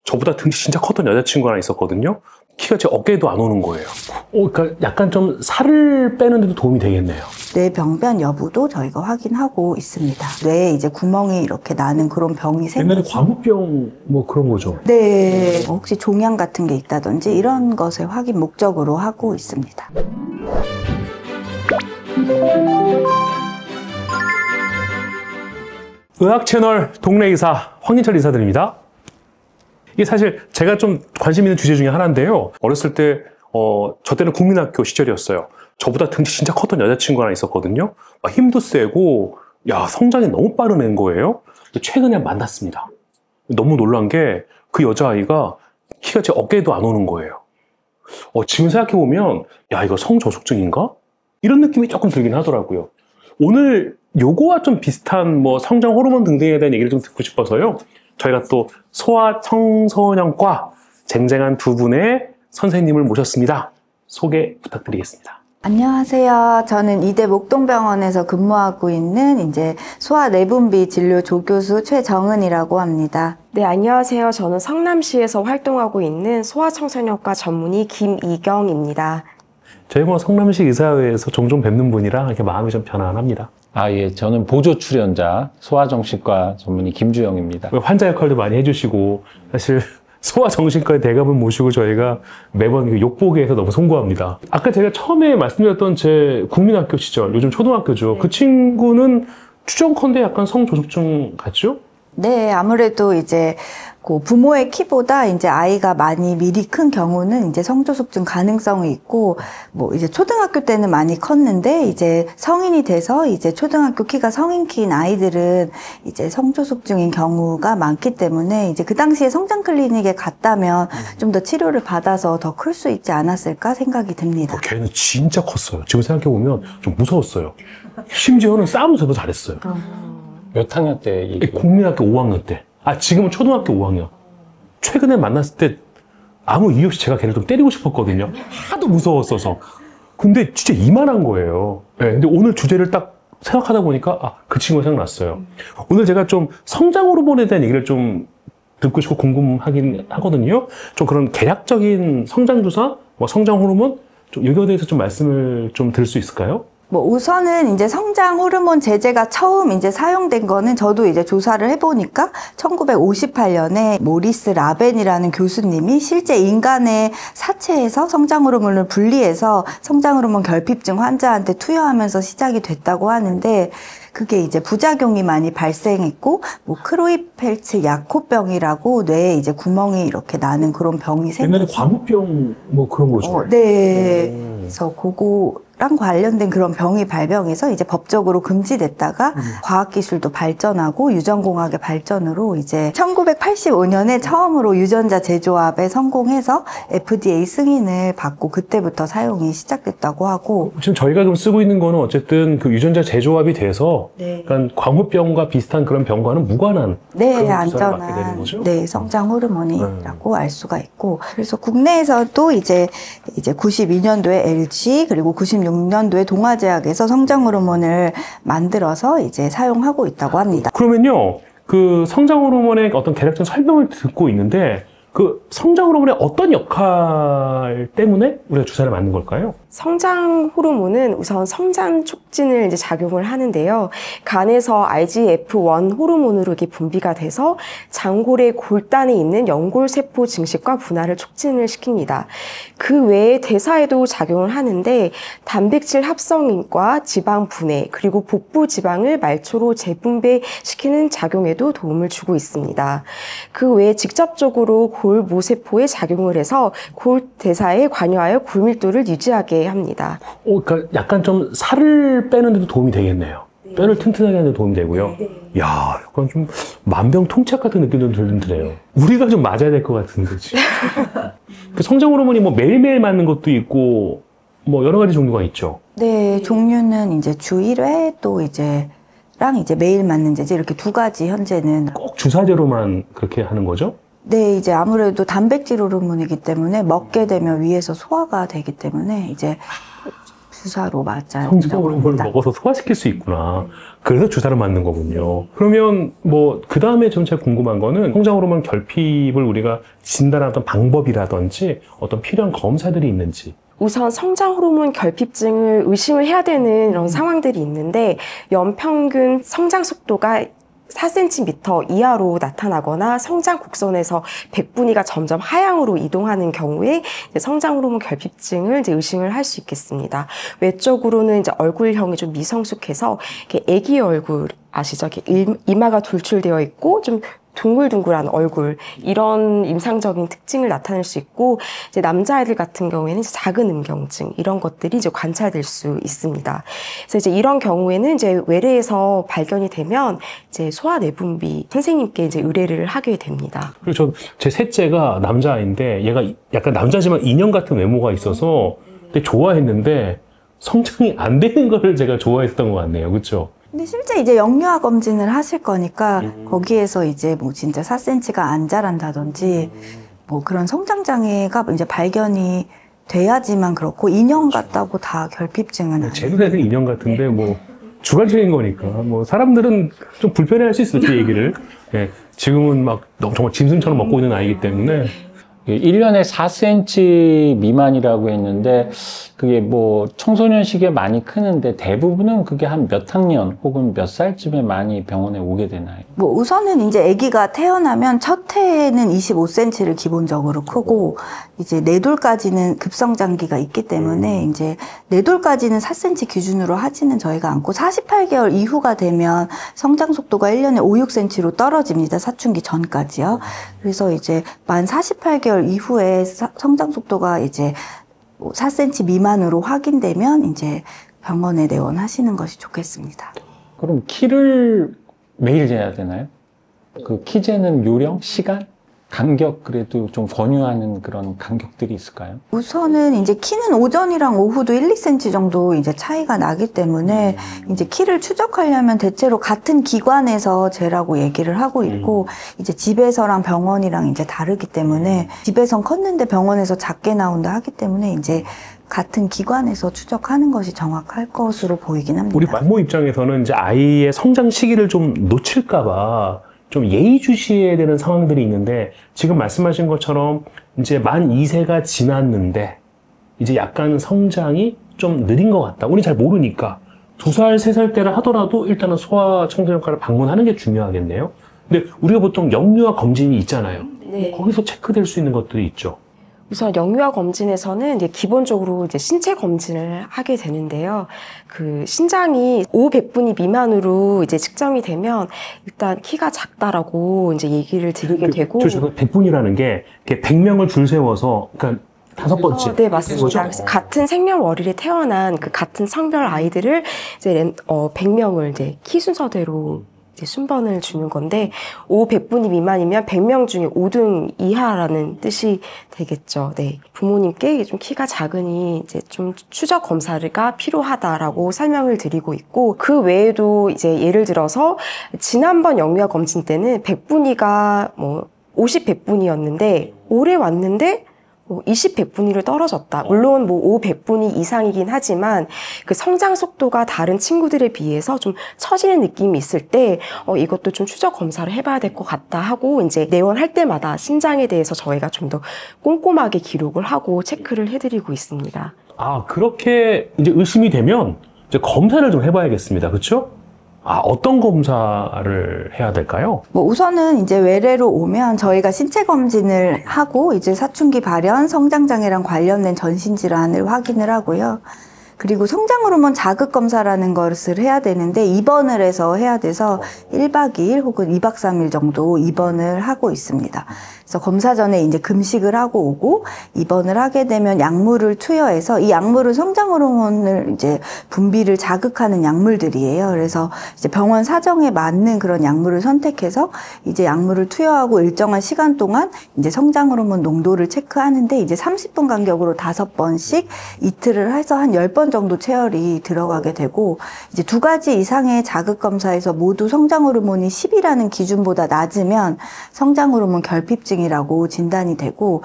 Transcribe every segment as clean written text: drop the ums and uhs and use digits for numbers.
저보다 등치 진짜 컸던 여자친구 하나 있었거든요. 키가 제 어깨에도 안 오는 거예요. 그러니까 약간 좀 살을 빼는 데도 도움이 되겠네요. 뇌 병변 여부도 저희가 확인하고 있습니다. 뇌에 이제 구멍이 이렇게 나는 그런 병이 옛날에 생기죠. 광우병 뭐 그런 거죠. 네, 혹시 종양 같은 게 있다든지 이런 것을 확인 목적으로 하고 있습니다. 의학 채널 동네 의사 황인철 인사드립니다. 이게 사실 제가 좀 관심 있는 주제 중에 하나인데요. 어렸을 때 저 때는 국민학교 시절이었어요. 저보다 등치 진짜 컸던 여자친구 하나 있었거든요. 힘도 세고 성장이 너무 빠른 애인 거예요. 최근에 만났습니다. 너무 놀란 게 그 여자아이가 키가 제 어깨에도 안 오는 거예요. 지금 생각해보면 이거 성저숙증인가? 이런 느낌이 조금 들긴 하더라고요. 오늘 요거와 좀 비슷한 성장 호르몬 등등에 대한 얘기를 좀 듣고 싶어서요. 저희가 또 소아 청소년과 쟁쟁한 두 분의 선생님을 모셨습니다. 소개 부탁드리겠습니다. 안녕하세요. 저는 이대 목동병원에서 근무하고 있는 이제 소아 내분비 진료 조교수 최정은이라고 합니다. 네, 안녕하세요. 저는 성남시에서 활동하고 있는 소아청소년과 전문의 김이경입니다. 저희 성남시 의사회에서 종종 뵙는 분이라 이렇게 마음이 좀 편안합니다. 예. 저는 보조 출연자 소아정신과 전문의 김주영입니다. 환자 역할도 많이 해주시고, 사실 소아정신과의 대감을 모시고 저희가 매번 욕보기에서 너무 송구합니다. 아까 제가 처음에 말씀드렸던 제 국민학교 시절, 요즘 초등학교죠. 그 친구는 추정컨대 약간 성조숙증 같죠? 네, 아무래도 이제 부모의 키보다 이제 아이가 많이 미리 큰 경우는 이제 성조숙증 가능성이 있고, 이제 초등학교 때는 많이 컸는데, 이제 성인이 돼서 이제 초등학교 키가 성인 키인 아이들은 이제 성조숙증인 경우가 많기 때문에, 이제 그 당시에 성장 클리닉에 갔다면 좀 더 치료를 받아서 더 클 수 있지 않았을까 생각이 듭니다. 걔는 진짜 컸어요. 지금 생각해보면 좀 무서웠어요. 심지어는 싸움에서도 잘했어요. 몇 학년 때 얘기해요? 국민학교 5학년 때. 지금은 초등학교 5학년. 최근에 만났을 때 아무 이유 없이 제가 걔를 좀 때리고 싶었거든요. 하도 무서웠어서. 근데 진짜 이만한 거예요. 네, 근데 오늘 주제를 딱 생각하다 보니까 그 친구가 생각났어요. 오늘 제가 좀 성장 호르몬에 대한 얘기를 좀 듣고 싶고 궁금하긴 하거든요. 좀 그런 개략적인 성장 주사, 성장 호르몬, 좀 여기에 대해서 좀 말씀을 좀 드릴 수 있을까요? 우선은 이제 성장 호르몬 제제가 처음 이제 사용된 거는 저도 이제 조사를 해보니까 1958년에 모리스 라벤이라는 교수님이 실제 인간의 사체에서 성장 호르몬을 분리해서 성장 호르몬 결핍증 환자한테 투여하면서 시작이 됐다고 하는데, 그게 이제 부작용이 많이 발생했고, 크로이펠츠 야코병이라고 뇌에 이제 구멍이 이렇게 나는 그런 병이 생겼어요. 옛날에 광우병 그런 거죠. 네. 그래서 그거랑 관련된 그런 병이 발병해서 이제 법적으로 금지됐다가 과학기술도 발전하고 유전공학의 발전으로 이제 1985년에 처음으로 유전자 재조합에 성공해서 FDA 승인을 받고 그때부터 사용이 시작됐다고 하고, 지금 저희가 그럼 쓰고 있는 거는 어쨌든 그 유전자 재조합이 돼서 그러니까 광우병과 비슷한 그런 병과는 무관한 그런 주사를 맞게 되는 거죠? 네, 성장 호르몬이라고 알 수가 있고, 그래서 국내에서도 이제 92년도에 LG 그리고 96년도에 동아제약에서 성장 호르몬을 만들어서 이제 사용하고 있다고 합니다. 그러면요, 그 성장 호르몬의 어떤 개략적인 설명을 듣고 있는데, 그 성장 호르몬의 어떤 역할 때문에 우리가 주사를 맞는 걸까요? 성장 호르몬은 우선 성장 촉진을 이제 작용을 하는데요. 간에서 IGF-1 호르몬으로 이게 분비가 돼서 장골의 골단에 있는 연골세포 증식과 분할을 촉진을 시킵니다. 그 외에 대사에도 작용을 하는데 단백질 합성과 지방 분해 그리고 복부 지방을 말초로 재분배시키는 작용에도 도움을 주고 있습니다. 그 외에 직접적으로 골모세포에 작용을 해서 골 대사에 관여하여 골밀도를 유지하게 합니다. 그러니까 약간 좀 살을 빼는 데도 도움이 되겠네요. 뼈를 튼튼하게 하는 데 도움이 되고요. 약간 좀 만병통치약 같은 느낌도 들던데요. 우리가 좀 맞아야 될 것 같은데 지금. 그 성장 호르몬이 매일매일 맞는 것도 있고 여러 가지 종류가 있죠. 네, 종류는 이제 주 1회 또 이제 매일 맞는 제제 이렇게 두 가지 현재는. 꼭 주사제로만 그렇게 하는 거죠? 네, 이제 아무래도 단백질 호르몬이기 때문에 먹게 되면 위에서 소화가 되기 때문에 이제 주사로 맞아요. 성장 호르몬을 먹어서 소화시킬 수 있구나. 그래서 주사를 맞는 거군요. 그러면 뭐 그 다음에 좀 제가 궁금한 거는 성장 호르몬 결핍을 우리가 진단하던 방법이라든지 어떤 필요한 검사들이 있는지. 우선 성장 호르몬 결핍증을 의심을 해야 되는 이런 상황들이 있는데 연평균 성장 속도가 4cm 이하로 나타나거나 성장 곡선에서 백분위가 점점 하향으로 이동하는 경우에 이제 성장 호르몬 결핍증을 이제 의심을 할 수 있겠습니다. 외적으로는 이제 얼굴형이 좀 미성숙해서 이렇게 아기 얼굴 아시죠? 이렇게 이마가 돌출되어 있고 좀 둥글둥글한 얼굴 이런 임상적인 특징을 나타낼 수 있고 이제 남자아이들 같은 경우에는 이제 작은 음경증 이런 것들이 이제 관찰될 수 있습니다. 그래서 이제 이런 경우에는 이제 외래에서 발견이 되면 이제 소아내분비 선생님께 이제 의뢰를 하게 됩니다. 그리고 제 셋째가 남자아이인데 얘가 약간 남자지만 인형 같은 외모가 있어서 되게 좋아했는데 성장이 안 되는 거를 제가 좋아했던 것 같네요. 그렇죠? 근데 실제 이제 영유아 검진을 하실 거니까 거기에서 이제 뭐 진짜 4cm가 안 자란다든지 뭐 그런 성장 장애가 이제 발견이 돼야지만 그렇고 인형 같다고 다 결핍증은 아니에요. 제 눈에는 인형 같은데 뭐 주관적인 거니까 뭐 사람들은 좀 불편해할 수 있어요. 그 얘기를. 예, 지금은 막 정말 짐승처럼 먹고 있는 아이기 때문에 1년에 4cm 미만이라고 했는데 그게 뭐 청소년 시기에 많이 크는데 대부분은 그게 한 몇 학년 혹은 몇 살쯤에 많이 병원에 오게 되나요? 뭐 우선은 이제 아기가 태어나면 첫 해에는 25cm를 기본적으로 크고 이제 4돌까지는 급성장기가 있기 때문에 이제 4돌까지는 4cm 기준으로 하지는 저희가 않고 48개월 이후가 되면 성장 속도가 1년에 5, 6cm로 떨어집니다. 사춘기 전까지요. 그래서 이제 만 48개월 이후에 성장 속도가 이제 4cm 미만으로 확인되면 이제 병원에 내원하시는 것이 좋겠습니다. 그럼 키를 매일 재야 되나요? 그 키 재는 요령, 시간, 간격 그래도 좀 권유하는 그런 간격들이 있을까요? 우선은 이제 키는 오전이랑 오후도 1, 2cm 정도 이제 차이가 나기 때문에 이제 키를 추적하려면 대체로 같은 기관에서 재라고 얘기를 하고 있고 이제 집에서랑 병원이랑 이제 다르기 때문에 집에선 컸는데 병원에서 작게 나온다 하기 때문에 이제 같은 기관에서 추적하는 것이 정확할 것으로 보이긴 합니다. 우리 만모 입장에서는 이제 아이의 성장 시기를 좀 놓칠까봐 좀 예의주시해야 되는 상황들이 있는데 지금 말씀하신 것처럼 이제 만 2세가 지났는데 이제 약간 성장이 좀 느린 것 같다. 우리 잘 모르니까 2살, 3살 때라 하더라도 일단은 소아청소년과를 방문하는 게 중요하겠네요. 근데 우리가 보통 영유아 검진이 있잖아요. 네. 거기서 체크될 수 있는 것들이 있죠. 우선 영유아 검진에서는 이제 기본적으로 이제 신체 검진을 하게 되는데요. 그 신장이 500분위 미만으로 이제 측정이 되면 일단 키가 작다라고 이제 얘기를 드리게 되고. 저 100분이라는 게 100명을 줄 세워서 그러니까 5번째. 네, 맞습니다. 그래서 같은 생년월일에 태어난 그 같은 성별 아이들을 이제 100명을 이제 키 순서대로 이제 순번을 주는 건데 500분위 미만이면 100명 중에 5등 이하라는 뜻이 되겠죠. 네. 부모님께 좀 키가 작으니 이제 좀 추적 검사가 필요하다라고 설명을 드리고 있고 그 외에도 이제 예를 들어서 지난번 영유아 검진 때는 100분위가 뭐 50, 100분위였는데 올해 왔는데 20, 100분위로 떨어졌다. 물론 뭐 5, 100분위 이상이긴 하지만 그 성장 속도가 다른 친구들에 비해서 좀 처지는 느낌이 있을 때 이것도 좀 추적 검사를 해봐야 될 것 같다 하고 이제 내원할 때마다 신장에 대해서 저희가 좀 더 꼼꼼하게 기록을 하고 체크를 해드리고 있습니다. 아, 그렇게 이제 의심이 되면 이제 검사를 좀 해봐야겠습니다. 그렇죠? 아, 어떤 검사를 해야 될까요? 뭐 우선은 이제 외래로 오면 저희가 신체 검진을 하고 이제 사춘기 발현, 성장장애랑 관련된 전신질환을 확인을 하고요. 그리고 성장호르몬 자극 검사라는 것을 해야 되는데 입원을 해서 해야 돼서 1박 2일 혹은 2박 3일 정도 입원을 하고 있습니다. 그래서 검사 전에 이제 금식을 하고 오고 입원을 하게 되면 약물을 투여해서 이 약물은 성장호르몬을 이제 분비를 자극하는 약물들이에요. 그래서 이제 병원 사정에 맞는 그런 약물을 선택해서 이제 약물을 투여하고 일정한 시간 동안 이제 성장호르몬 농도를 체크하는데 이제 30분 간격으로 5번씩 이틀을 해서 한 10번 정도 체열이 들어가게 되고 이제 2가지 이상의 자극 검사에서 모두 성장호르몬이 10이라는 기준보다 낮으면 성장호르몬 결핍증이라고 진단이 되고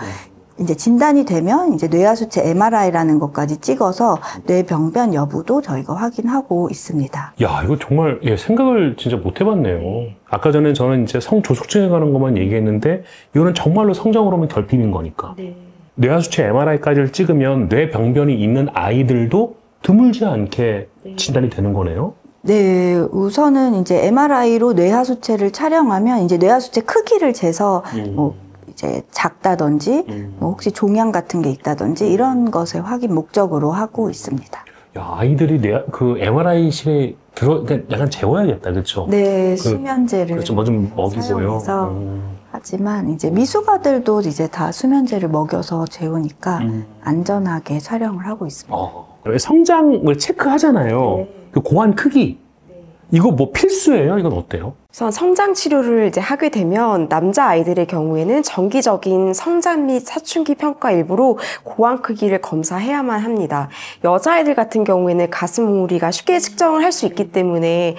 이제 진단이 되면 이제 뇌하수체 MRI라는 것까지 찍어서 뇌병변 여부도 저희가 확인하고 있습니다. 야, 이거 정말 생각을 진짜 못 해봤네요. 아까 전에 저는 이제 성조숙증에 관한 것만 얘기했는데 이거는 정말로 성장 호르몬 결핍인 거니까. 뇌하수체 MRI까지를 찍으면 뇌병변이 있는 아이들도 드물지 않게 진단이 되는 거네요. 네, 우선은 이제 MRI로 뇌하수체를 촬영하면 이제 뇌하수체 크기를 재서 뭐 이제 작다든지 뭐 혹시 종양 같은 게 있다든지 이런 것을 확인 목적으로 하고 있습니다. 야, 아이들이 그 MRI실에 그러니까 약간 재워야겠다, 그렇죠? 네, 수면제를 그렇죠, 뭐 좀 먹이고요. 사용해서 하지만 이제 미숙아들도 이제 다 수면제를 먹여서 재우니까 안전하게 촬영을 하고 있습니다. 성장을 체크하잖아요. 그 고환 크기. 이거 뭐 필수예요? 이건 어때요? 우선 성장 치료를 이제 하게 되면 남자 아이들의 경우에는 정기적인 성장 및 사춘기 평가 일부로 고환 크기를 검사해야만 합니다. 여자아이들 같은 경우에는 가슴 몽우리가 쉽게 측정을 할 수 있기 때문에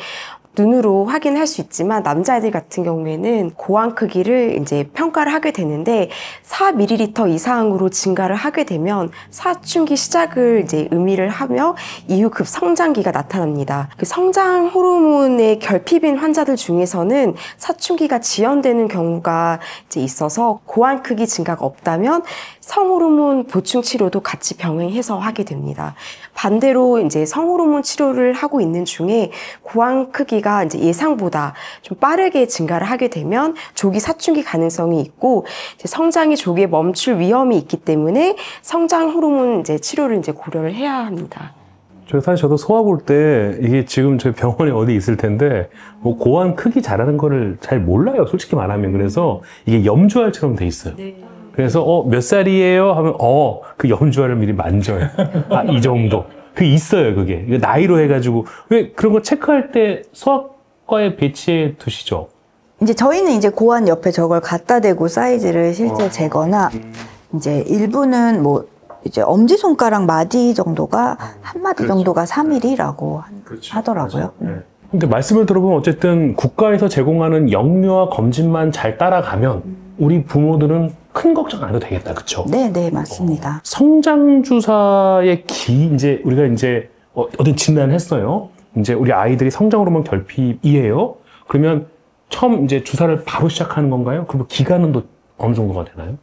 눈으로 확인할 수 있지만 남자아이들 같은 경우에는 고환 크기를 이제 평가를 하게 되는데 4ml 이상으로 증가를 하게 되면 사춘기 시작을 이제 의미를 하며 이후 급 성장기가 나타납니다. 그 성장 호르몬의 결핍인 환자들 중에서는 사춘기가 지연되는 경우가 이제 있어서 고환 크기 증가가 없다면 성호르몬 보충 치료도 같이 병행해서 하게 됩니다. 반대로 이제 성호르몬 치료를 하고 있는 중에 고환 크기가 이제 예상보다 좀 빠르게 증가를 하게 되면 조기 사춘기 가능성이 있고 이제 성장이 조기에 멈출 위험이 있기 때문에 성장 호르몬 이제 치료를 이제 고려를 해야 합니다. 사실 저도 소아 볼 때 이게 지금 저희 병원에 어디 있을 텐데 뭐 고환 크기 잘하는 거를 잘 몰라요, 솔직히 말하면. 그래서 이게 염주알처럼 돼 있어요. 그래서 몇 살이에요? 하면 그 염주알을 미리 만져요. 이 정도. 그게 있어요, 그게. 이거 나이로 해가지고. 왜 그런 거 체크할 때 소아과에 배치해 두시죠? 이제 저희는 이제 고환 옆에 저걸 갖다 대고 사이즈를 실제 재거나 이제 일부는 뭐 이제 엄지손가락 마디 정도가 한 마디 정도가 3mm라고 하더라고요. 근데 말씀을 들어보면 어쨌든 국가에서 제공하는 영유아 검진만 잘 따라가면 우리 부모들은 큰 걱정 안 해도 되겠다, 그쵸? 네, 맞습니다. 성장주사의 이제 우리가 이제 어떤 진단을 했어요. 이제 우리 아이들이 성장 호르몬 결핍이에요. 그러면 처음 이제 주사를 바로 시작하는 건가요? 그럼 기간은 또 어느 정도가 되나요?